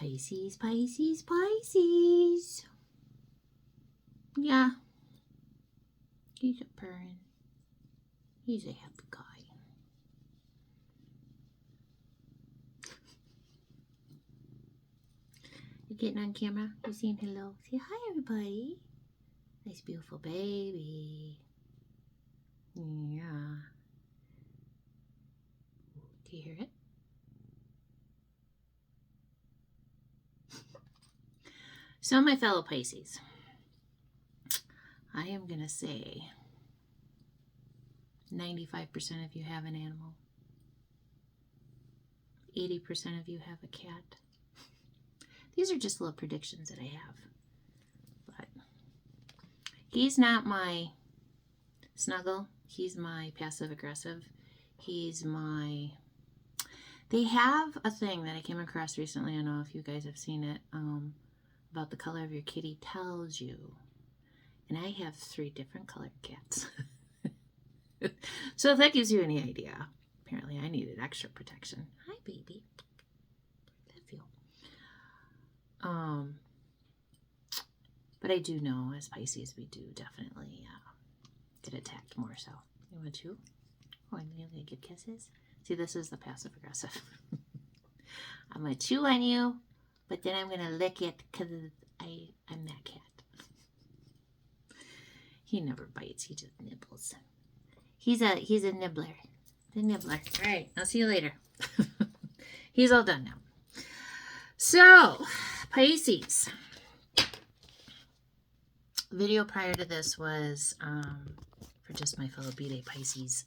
Pisces, Pisces, Pisces. Yeah. He's a purring. He's a happy guy. You getting on camera? You saying hello? Say hi, everybody. Nice, beautiful baby. Yeah. Do you hear it? So, my fellow Pisces, I am going to say 95% of you have an animal. 80% of you have a cat. These are just little predictions that I have. But he's not my snuggle. He's my passive aggressive. He's my... They have a thing that I came across recently. I don't know if you guys have seen it. About the color of your kitty tells you. And I have 3 different colored cats. So if that gives you any idea, apparently I needed extra protection. Hi, baby. How'd that feel? But I do know as Pisces we do definitely get attacked more so. You want to chew? Oh, I'm going to give kisses. See, this is the passive aggressive. I'm going to chew on you, but then I'm going to lick it because I'm that cat. He never bites. He just nibbles. He's a nibbler. The nibbler. All right. I'll see you later. He's all done now. So, Pisces. The video prior to this was for just my fellow B-Day Pisces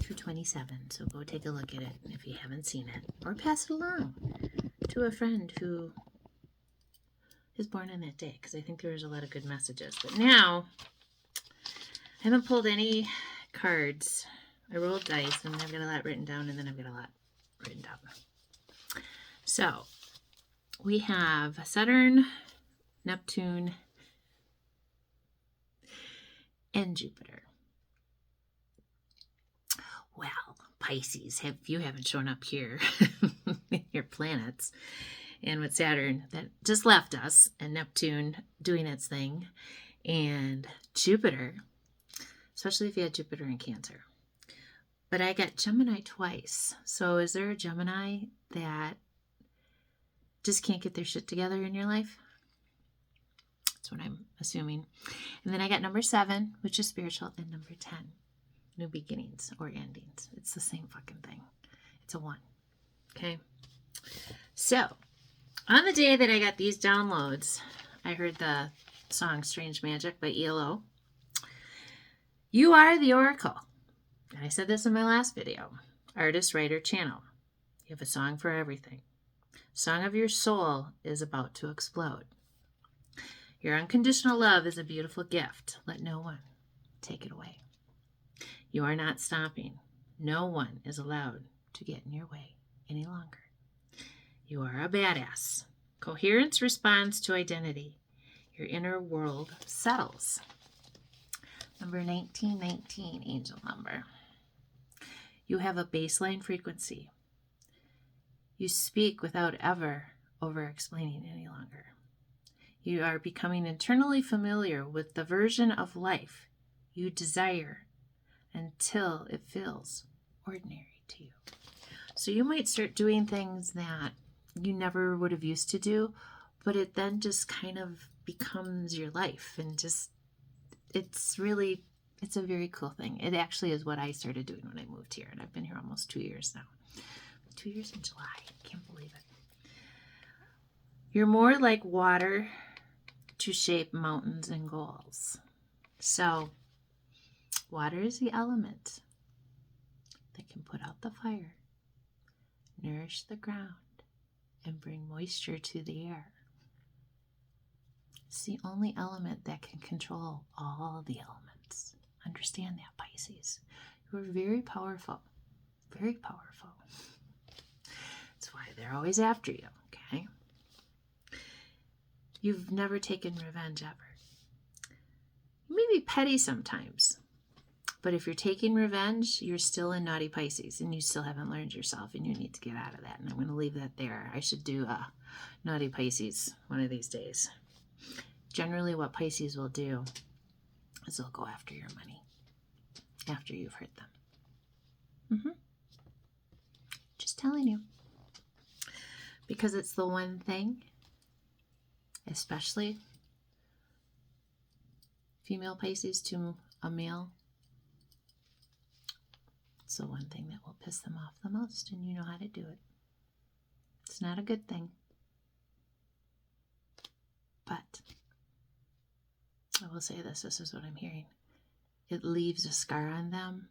227. So go take a look at it if you haven't seen it. Or pass it along to a friend who is born on that day. Because I think there was a lot of good messages. But now, I haven't pulled any cards. I rolled dice and I've got a lot written down and then I've got a lot written down. So, we have Saturn, Neptune, and Jupiter. Well, Pisces, if you haven't shown up here, your planets, and with Saturn that just left us, and Neptune doing its thing, and Jupiter, especially if you had Jupiter in Cancer. But I got Gemini twice. So is there a Gemini that just can't get their shit together in your life? That's what I'm assuming. And then I got number 7, which is spiritual, and number 10, new beginnings or endings. It's the same fucking thing. It's a 1. Okay. So on the day that I got these downloads, I heard the song Strange Magic by ELO. You are the oracle. And I said this in my last video. Artist, writer, channel. You have a song for everything. Song of your soul is about to explode. Your unconditional love is a beautiful gift. Let no one take it away. You are not stopping. No one is allowed to get in your way any longer. You are a badass. Coherence responds to identity. Your inner world settles. Number 1919, angel number. You have a baseline frequency. You speak without ever over-explaining any longer. You are becoming internally familiar with the version of life you desire until it feels ordinary to you. So you might start doing things that you never would have used to do, but it then just kind of becomes your life, and just it's a very cool thing. It actually is what I started doing when I moved here, and I've been here almost 2 years now. 2 years in July. Can't believe it. You're more like water to shape mountains and goals. So, water is the element that can put out the fire, nourish the ground, and bring moisture to the air. It's the only element that can control all the elements. Understand that, Pisces. You are very powerful. Very powerful. That's why they're always after you, okay? You've never taken revenge ever. You may be petty sometimes, But if you're taking revenge, you're still in naughty Pisces and you still haven't learned yourself and you need to get out of that. And I'm going to leave that there. I should do a naughty Pisces one of these days. Generally, what Pisces will do is they'll go after your money after you've hurt them. Just telling you. Because it's the one thing, especially female Pisces to a male, it's the one thing that will piss them off the most, and you know how to do it. It's not a good thing. But I will say this is what I'm hearing. It leaves a scar on them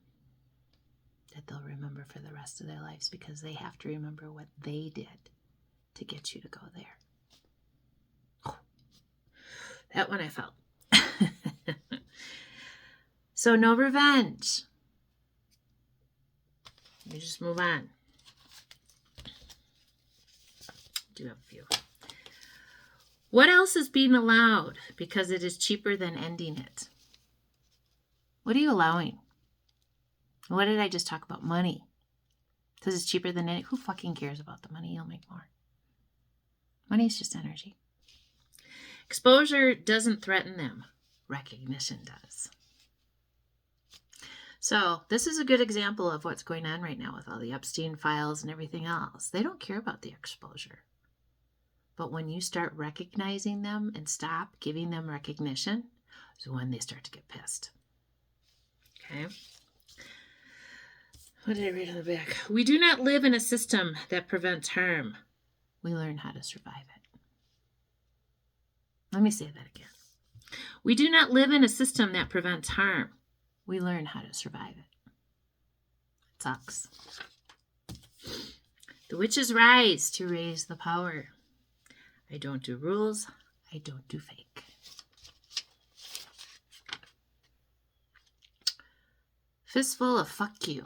that they'll remember for the rest of their lives, because they have to remember what they did to get you to go there. Oh, that one I felt. So no revenge. Let me just move on. Do have a few. What else is being allowed because it is cheaper than ending it? What are you allowing? What did I just talk about? Money. Because it's cheaper than it. Who fucking cares about the money? You'll make more. Money is just energy. Exposure doesn't threaten them. Recognition does. So this is a good example of what's going on right now with all the Epstein files and everything else. They don't care about the exposure. But when you start recognizing them and stop giving them recognition, is when they start to get pissed. Okay. What did I read on the back? We do not live in a system that prevents harm. We learn how to survive it. Let me say that again. We do not live in a system that prevents harm. We learn how to survive it. It sucks. The witches rise to raise the power. I don't do rules. I don't do fake. Fistful of fuck you.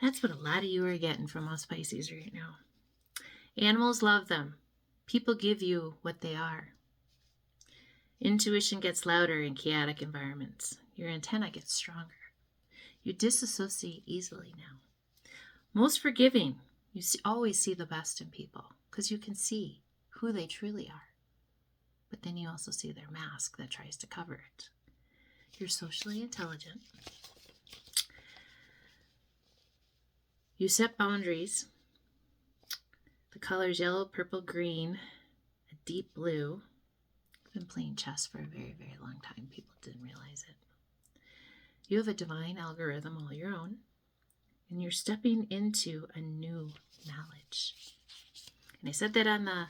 That's what a lot of you are getting from us Pisces right now. Animals love them. People give you what they are. Intuition gets louder in chaotic environments. Your antenna gets stronger. You disassociate easily now. Most forgiving. You always see the best in people because you can see who they truly are. But then you also see their mask that tries to cover it. You're socially intelligent. You set boundaries. The colors yellow, purple, green, a deep blue. I've been playing chess for a very, very long time. People didn't realize it. You have a divine algorithm all your own, and you're stepping into a new knowledge. And I said that on the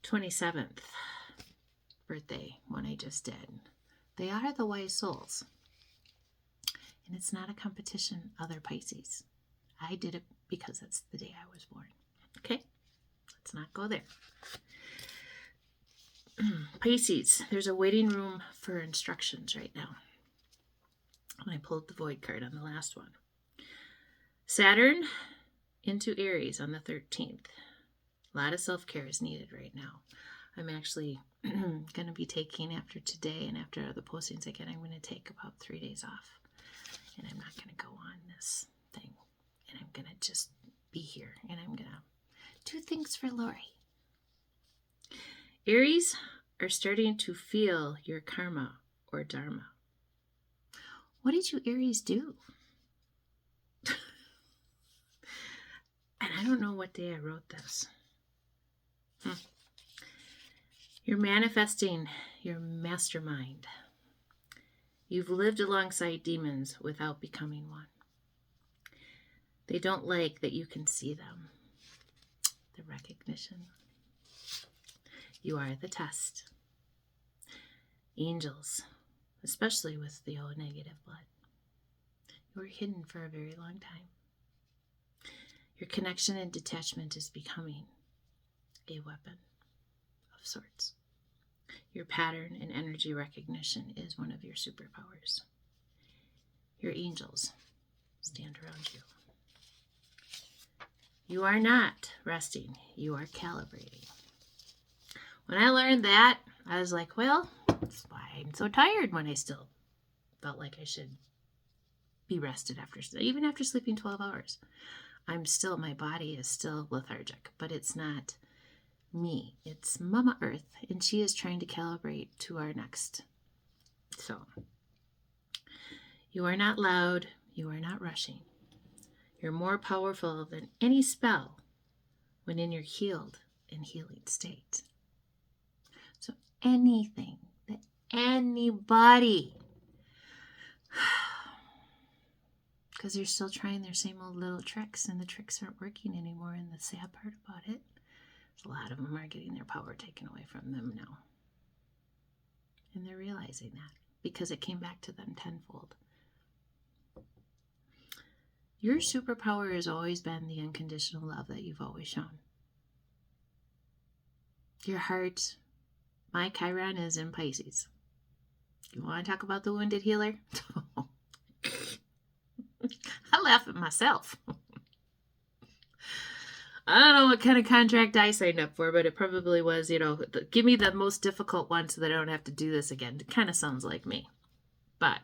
27th birthday, one I just did. They are the wise souls. And it's not a competition, other Pisces. I did it because it's the day I was born. Okay? Let's not go there. Pisces, there's a waiting room for instructions right now. And I pulled the void card on the last one. Saturn into Aries on the 13th. A lot of self-care is needed right now. I'm actually going to be taking, after today and after other postings I get, I'm going to take about 3 days off. And I'm not going to go on this thing. And I'm going to just be here. And I'm going to do things for Lori. Aries are starting to feel your karma or dharma. What did you Aries do? And I don't know what day I wrote this. You're manifesting your mastermind. You've lived alongside demons without becoming one. They don't like that you can see them. The recognition. You are the test. Angels, especially with the O negative blood, you were hidden for a very long time. Your connection and detachment is becoming a weapon of sorts. Your pattern and energy recognition is one of your superpowers. Your angels stand around you. You are not resting. You are calibrating. When I learned that, I was like, well, that's why I'm so tired when I still felt like I should be rested even after sleeping 12 hours. My body is still lethargic, but it's not me. It's Mama Earth, and she is trying to calibrate to our next. So, you are not loud. You are not rushing. You're more powerful than any spell when in your healed and healing state. So anything that anybody, because they're still trying their same old little tricks, and the tricks aren't working anymore. And the sad part about it is a lot of them are getting their power taken away from them now. And they're realizing that because it came back to them tenfold. Your superpower has always been the unconditional love that you've always shown. Your heart, my Chiron is in Pisces. You want to talk about the wounded healer? I laugh at myself. I don't know what kind of contract I signed up for, but it probably was, give me the most difficult one so that I don't have to do this again. It kind of sounds like me. But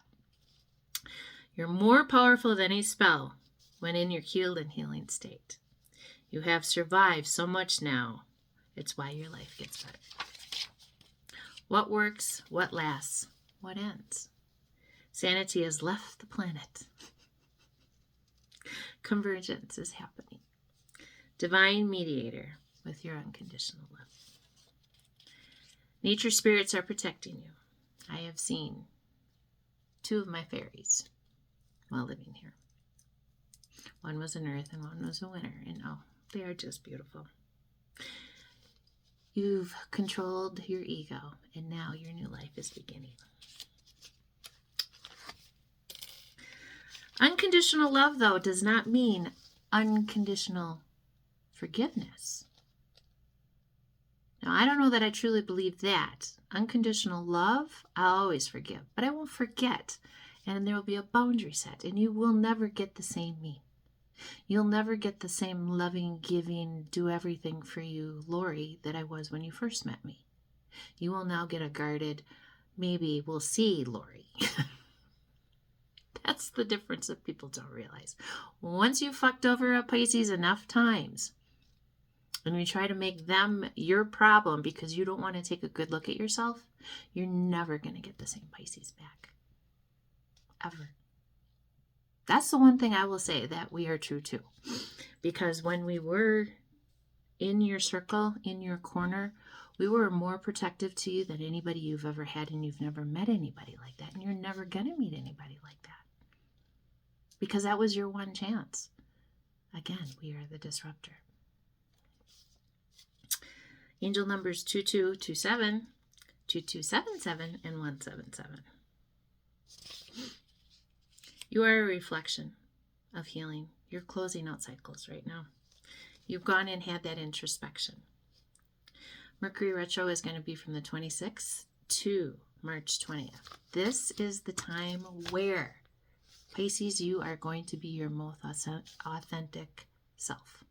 you're more powerful than any spell when in your healed and healing state. You have survived so much now. It's why your life gets better. What works, what lasts, what ends. Sanity has left the planet. Convergence is happening. Divine mediator with your unconditional love. Nature spirits are protecting you. I have seen 2 of my fairies while living here. One was an earth and one was a winter. And they are just beautiful. You've controlled your ego, and now your new life is beginning. Unconditional love, though, does not mean unconditional forgiveness. Now, I don't know that I truly believe that. Unconditional love, I'll always forgive, but I won't forget. And there will be a boundary set, and you will never get the same me. You'll never get the same loving, giving, do everything for you Lori that I was when you first met me. You will now get a guarded, maybe we'll see Lori. That's the difference that people don't realize. Once you've fucked over a Pisces enough times, and you try to make them your problem because you don't want to take a good look at yourself, you're never going to get the same Pisces back. Ever. That's the one thing I will say that we are true to. Because when we were in your circle, in your corner, we were more protective to you than anybody you've ever had, and you've never met anybody like that, and you're never going to meet anybody like that. Because that was your one chance. Again, we are the disruptor. Angel numbers 2227, 2277, and 177. You are a reflection of healing. You're closing out cycles right now. You've gone and had that introspection. Mercury retro is going to be from the 26th to March 20th. This is the time where, Pisces, you are going to be your most authentic self.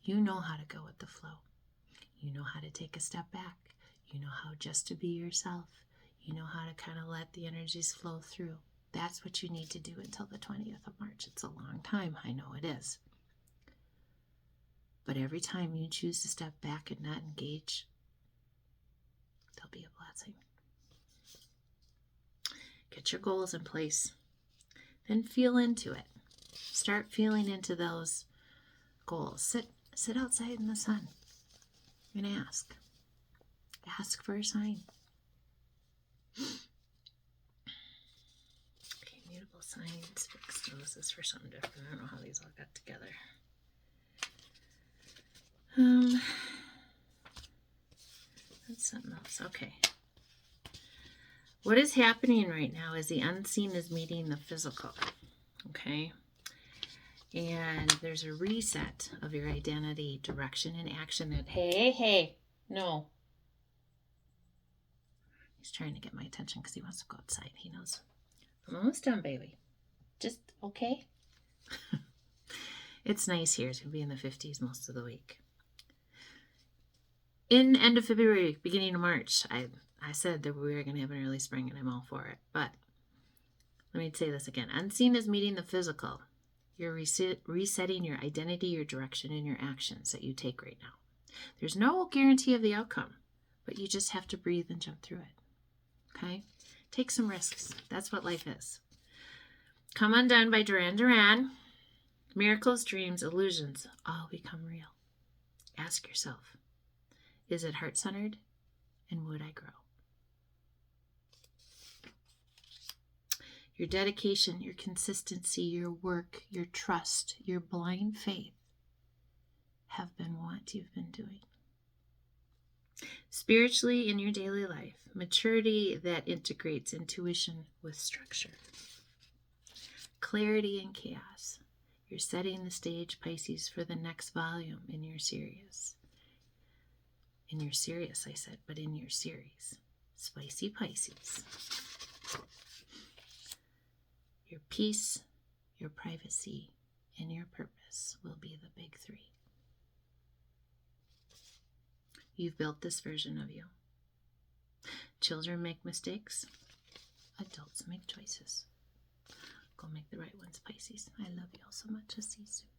You know how to go with the flow. You know how to take a step back. You know how just to be yourself. You know how to kind of let the energies flow through. That's what you need to do until the 20th of March. It's a long time. I know it is. But every time you choose to step back and not engage, there'll be a blessing. Get your goals in place. Then feel into it. Start feeling into those goals. Sit outside in the sun and ask. Ask for a sign. Okay, mutable signs, fixed. Oh, this is for something different. I don't know how these all got together. That's something else. Okay. What is happening right now is the unseen is meeting the physical. Okay. And there's a reset of your identity, direction, and action that, hey, no. He's trying to get my attention because he wants to go outside. He knows. I'm almost done, baby. Just okay. It's nice here. It's going to be in the 50s most of the week. in end of February, beginning of March. I said that we were going to have an early spring, and I'm all for it. But let me say this again. Unseen is meeting the physical. You're resetting your identity, your direction, and your actions that you take right now. There's no guarantee of the outcome, but you just have to breathe and jump through it. Okay? Take some risks. That's what life is. Come Undone by Duran Duran. Miracles, dreams, illusions all become real. Ask yourself, is it heart-centered, and would I grow? Your dedication, your consistency, your work, your trust, your blind faith have been what you've been doing. Spiritually, in your daily life, maturity that integrates intuition with structure. Clarity in chaos. You're setting the stage, Pisces, for the next volume in your series. In your series, I said, but in your series. Spicy Pisces. Your peace, your privacy, and your purpose will be the big three. You've built this version of you. Children make mistakes. Adults make choices. Go make the right ones, Pisces. I love you all so much. I'll see you soon.